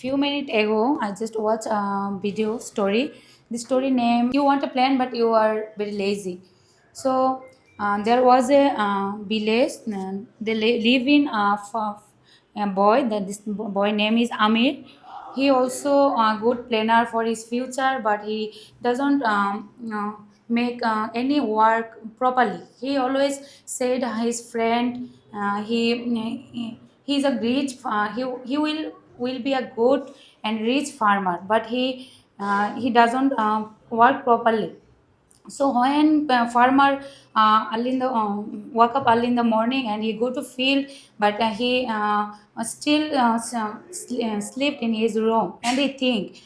Few minutes ago, I just watched a video story. The story name "You want a plan, but you are very lazy." So there was a village. They live in a boy. That this boy name is Amir. He also a good planner for his future, but he doesn't make any work properly. He always said his friend he's a rich he will be a good and rich farmer, but he doesn't work properly. So when farmer early in the wake up early in the morning and he go to field, but he still sleep in his room, and he think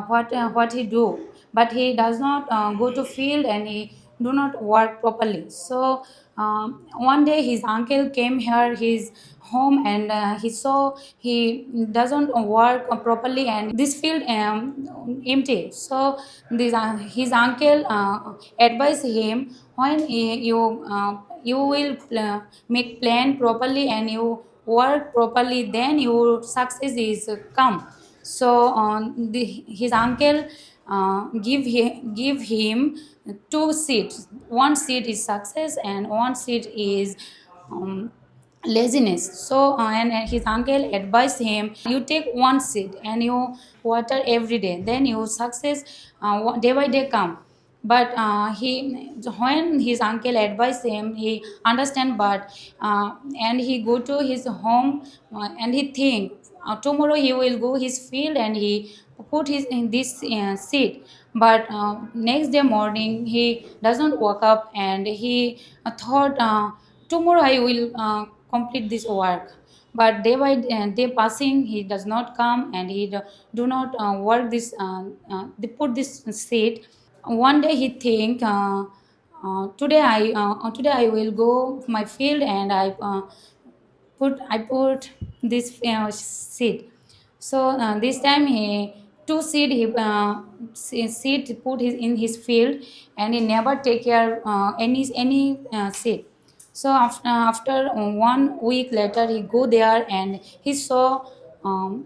what he do, but he does not go to field and he do not work properly. So one day his uncle came here his home, and he saw he doesn't work properly and this field empty. So his uncle advised him, when you will make plan properly and you work properly, then your success is come. So his uncle give him two seeds. One seed is success and one seed is um, laziness. So and his uncle advised him, you take one seed and you water every day, then your success day by day come. But he when his uncle advised him, he understand, but and he go to his home and he think tomorrow he will go his field and he put his in this seed. But next day morning he doesn't wake up, and he thought tomorrow I will complete this work. But day by day passing, he does not come, and he do not work this they put this seed. One day he think today I will go my field and I put this seed. So this time he two seed he seed put his in his field, and he never take care any seed. So after 1 week later he go there and he saw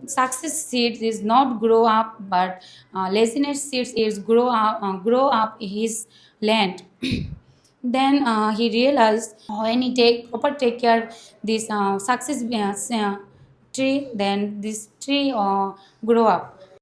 success seeds is not grow up, but laziness seeds is grow up his land. Then he realized, when he take care this success tree, then this tree grow up.